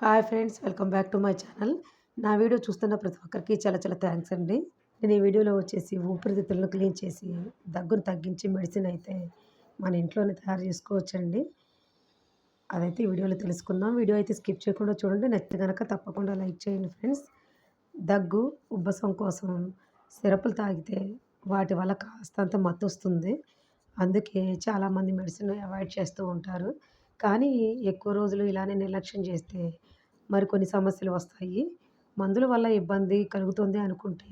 Hi friends, welcome back to my channel. నా video చూస్తున్న ప్రతి ఒక్కరికి చాలా చాలా థ్యాంక్స్ అండి. నేను ఈ వీడియోలో వచ్చేసి ఊపిరితిత్తులను క్లీన్ చేసి దగ్గును తగ్గించి మెడిసిన్ అయితే మన ఇంట్లోనే తయారు చేసుకోవచ్చండి. అదైతే ఈ వీడియోలో తెలుసుకుందాం. వీడియో అయితే స్కిప్ చేయకుండా చూడండి. నచ్చితే కనుక తప్పకుండా లైక్ చేయండి ఫ్రెండ్స్. దగ్గు, ఉబ్బసం కోసం సిరపులు తాగితే వాటి వల్ల కాస్తంత మత్తొస్తుంది. అందుకే చాలామంది మెడిసిన్ అవాయిడ్ చేస్తూ ఉంటారు. కానీ ఎక్కువ రోజులు ఇలానే నిర్లక్ష్యం చేస్తే మరికొన్ని సమస్యలు వస్తాయి. మందుల వల్ల ఇబ్బంది కలుగుతుంది అనుకుంటే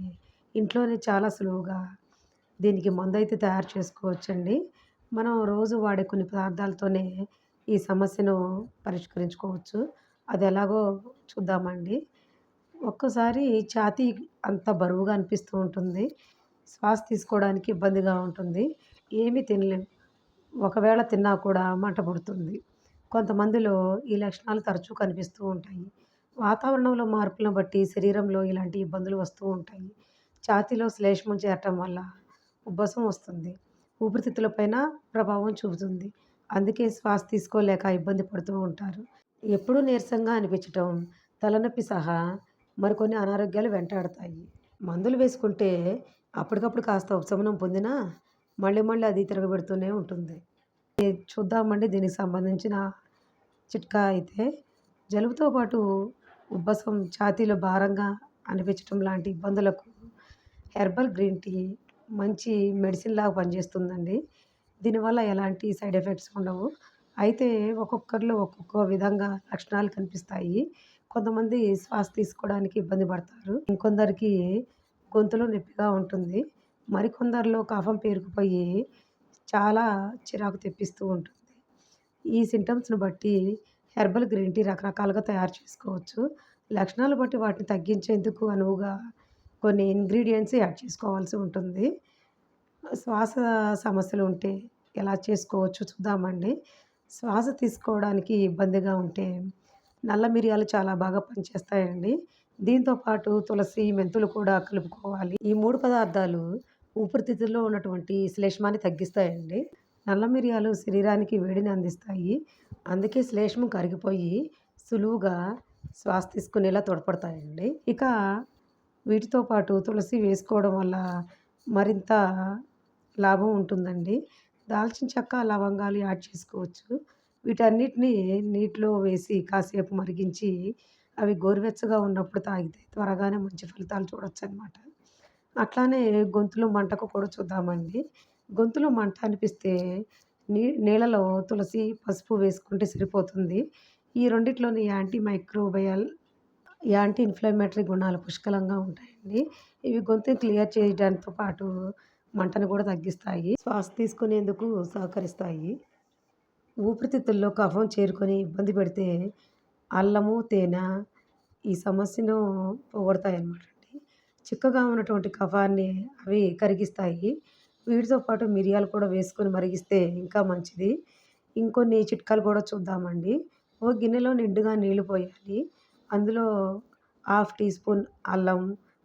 ఇంట్లోనే చాలా సులువుగా దీనికి మందైతే తయారు చేసుకోవచ్చండి. మనం రోజు వాడే కొన్ని పదార్థాలతోనే ఈ సమస్యను పరిష్కరించుకోవచ్చు. అది ఎలాగో చూద్దామండి. ఒక్కోసారి ఛాతీ అంత బరువుగా అనిపిస్తూ ఉంటుంది. శ్వాస తీసుకోవడానికి ఇబ్బందిగా ఉంటుంది. ఏమీ తినలేం. ఒకవేళ తిన్నా కూడా మంట పుడుతుంది. కొంతమందిలో ఈ లక్షణాలు తరచూ కనిపిస్తూ ఉంటాయి. వాతావరణంలో మార్పులను బట్టి శరీరంలో ఇలాంటి ఇబ్బందులు వస్తూ ఉంటాయి. ఛాతీలో శ్లేష్మం చేరటం వల్ల ఉబ్బసం వస్తుంది. ఊపిరితిత్తులపైన ప్రభావం చూపుతుంది. అందుకే శ్వాస తీసుకోలేక ఇబ్బంది పడుతూ ఉంటారు. ఎప్పుడూ నీరసంగా అనిపించటం, తలనొప్పి సహా మరికొన్ని అనారోగ్యాలు వెంటాడతాయి. మందులు వేసుకుంటే అప్పటికప్పుడు కాస్త ఉపశమనం పొందినా మళ్ళీ మళ్ళీ అది తిరగబెడుతూనే ఉంటుంది. చూద్దామండి దీనికి సంబంధించిన చిట్కా అయితే. జలుబుతో పాటు ఉబ్బసం, ఛాతీలో భారంగా అనిపించటం లాంటి ఇబ్బందులకు హెర్బల్ గ్రీన్ టీ మంచి మెడిసిన్‌లాగా పనిచేస్తుందండి. దీనివల్ల ఎలాంటి సైడ్ ఎఫెక్ట్స్ ఉండవు. అయితే ఒక్కొక్కరిలో ఒక్కొక్క విధంగా లక్షణాలు కనిపిస్తాయి. కొంతమంది శ్వాస తీసుకోవడానికి ఇబ్బంది పడతారు. ఇంకొందరికి గొంతులో నొప్పిగా ఉంటుంది. మరికొందరిలో కఫం పేరుకుపోయి చాలా చిరాకు తెప్పిస్తూ ఉంటుంది. ఈ సింటమ్స్‌ని బట్టి హెర్బల్ గ్రీన్ టీ రకరకాలుగా తయారు చేసుకోవచ్చు. లక్షణాలు బట్టి వాటిని తగ్గించేందుకు అనువుగా కొన్ని ఇంగ్రీడియెంట్స్ యాడ్ చేసుకోవాల్సి ఉంటుంది. శ్వాస సమస్యలు ఉంటే ఎలా చేసుకోవచ్చో చూద్దామండి. శ్వాస తీసుకోవడానికి ఇబ్బందిగా ఉంటే నల్ల మిరియాలు చాలా బాగా పనిచేస్తాయండి. దీంతో పాటు తులసి, మెంతులు కూడా కలుపుకోవాలి. ఈ 3 పదార్థాలు ఊపిరితిత్తుల్లో ఉన్నటువంటి శ్లేష్మాన్ని తగ్గిస్తాయండి. నల్ల మిరియాలు శరీరానికి వేడిని అందిస్తాయి. అందుకే శ్లేష్మం కరిగిపోయి సులువుగా శ్వాస తీసుకునేలా తోడ్పడతాయండి. ఇక వీటితో పాటు తులసి వేసుకోవడం వల్ల మరింత లాభం ఉంటుందండి. దాల్చిన చెక్క, లవంగాలు యాడ్ చేసుకోవచ్చు. వీటన్నిటిని నీటిలో వేసి కాసేపు మరిగించి అవి గోరువెచ్చగా ఉన్నప్పుడు తాగితే త్వరగానే మంచి ఫలితాలు చూడొచ్చనమాట. అట్లానే గొంతులో మంటకు కూడా చూద్దామండి. గొంతులో మంట అనిపిస్తే నీళ్ళలో తులసి, పసుపు వేసుకుంటే సరిపోతుంది. ఈ రెండిట్లోని యాంటీ మైక్రోబయల్, యాంటీ ఇన్‌ఫ్లమేటరీ గుణాలు పుష్కలంగా ఉంటాయండి. ఇవి గొంతుని క్లియర్ చేయడంతో పాటు మంటను కూడా తగ్గిస్తాయి. శ్వాస తీసుకునేందుకు సహకరిస్తాయి. ఊపిరితిత్తుల్లో కఫం చేరుకొని ఇబ్బంది పెడితే అల్లము, తేనె ఈ సమస్యను పోగొడతాయన్నమాటండి. చిక్కగా ఉన్నటువంటి కఫాన్ని అవి కరిగిస్తాయి. వీటితో పాటు మిరియాలు కూడా వేసుకొని మరిగిస్తే ఇంకా మంచిది. ఇంకొన్ని చిట్కాలు కూడా చూద్దామండి. ఓ గిన్నెలో నిండుగా నీళ్లు పోయాలి. అందులో హాఫ్ టీ స్పూన్ అల్లం,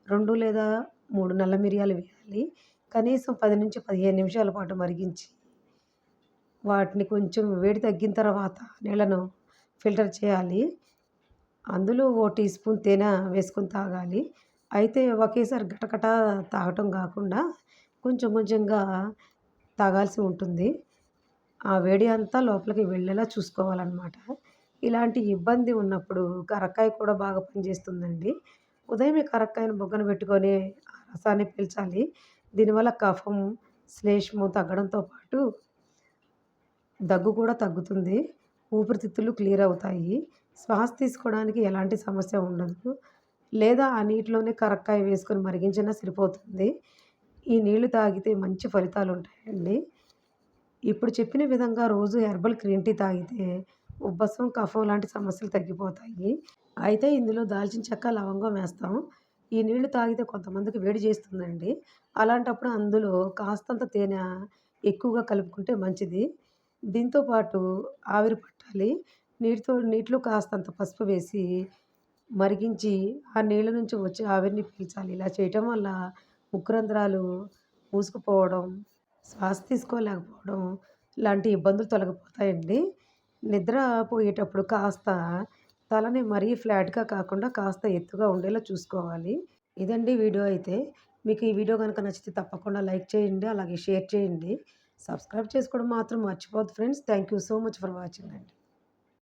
2 లేదా 3 నల్ల మిరియాలు వేయాలి. కనీసం 10-15 నిమిషాల పాటు మరిగించి వాటిని కొంచెం వేడి తగ్గిన తర్వాత నీళ్ళను ఫిల్టర్ చేయాలి. అందులో ఓ టీ స్పూన్ తేనె వేసుకొని తాగాలి. అయితే ఒకేసారి గటగటా తాగటం కాకుండా కొంచెం కొంచెంగా తాగాల్సి ఉంటుంది. ఆ వేడి అంతా లోపలికి వెళ్ళేలా చూసుకోవాలన్నమాట. ఇలాంటి ఇబ్బంది ఉన్నప్పుడు కరక్కాయ కూడా బాగా పనిచేస్తుందండి. ఉదయమే కరక్కాయను బుగ్గన పెట్టుకొని ఆ రసాన్ని పీల్చాలి. దీనివల్ల కఫం, శ్లేష్మం తగ్గడంతో పాటు దగ్గు కూడా తగ్గుతుంది. ఊపిరితిత్తులు క్లియర్ అవుతాయి. శ్వాస తీసుకోవడానికి ఎలాంటి సమస్య ఉండదు. లేదా ఆ నీటిలోనే కరక్కాయ వేసుకొని మరిగించినా సరిపోతుంది. ఈ నీళ్లు తాగితే మంచి ఫలితాలుంటాయండి. ఇప్పుడు చెప్పిన విధంగా రోజు హెర్బల్ గ్రీన్ టీ తాగితే ఉబ్బసం, కఫం లాంటి సమస్యలు తగ్గిపోతాయి. అయితే ఇందులో దాల్చిన చెక్క, లవంగం వేస్తాం. ఈ నీళ్లు తాగితే కొంతమందికి వేడి చేస్తుందండి. అలాంటప్పుడు అందులో కాస్తంత తేనె ఎక్కువగా కలుపుకుంటే మంచిది. దీంతో పాటు ఆవిరి పట్టాలి. నీటిలో కాస్తంత పసుపు వేసి మరిగించి ఆ నీళ్ళ నుంచి వచ్చే ఆవిరిని పీల్చాలి. ఇలా చేయటం వల్ల ముక్కు రంధ్రాలు మూసుకుపోవడం, శ్వాస తీసుకోలేకపోవడం లాంటి ఇబ్బందులు తొలగిపోతాయండి. నిద్ర పోయేటప్పుడు కాస్త తలని మరీ ఫ్లాట్‌గా కాకుండా కాస్త ఎత్తుగా ఉండేలా చూసుకోవాలి. ఇదండి వీడియో అయితే. మీకు ఈ వీడియో గనుక నచ్చితే తప్పకుండా లైక్ చేయండి. అలాగే షేర్ చేయండి. సబ్స్క్రైబ్ చేసుకోవడం మాత్రం మర్చిపోవద్దు friends. Thank you so much for watching అండి.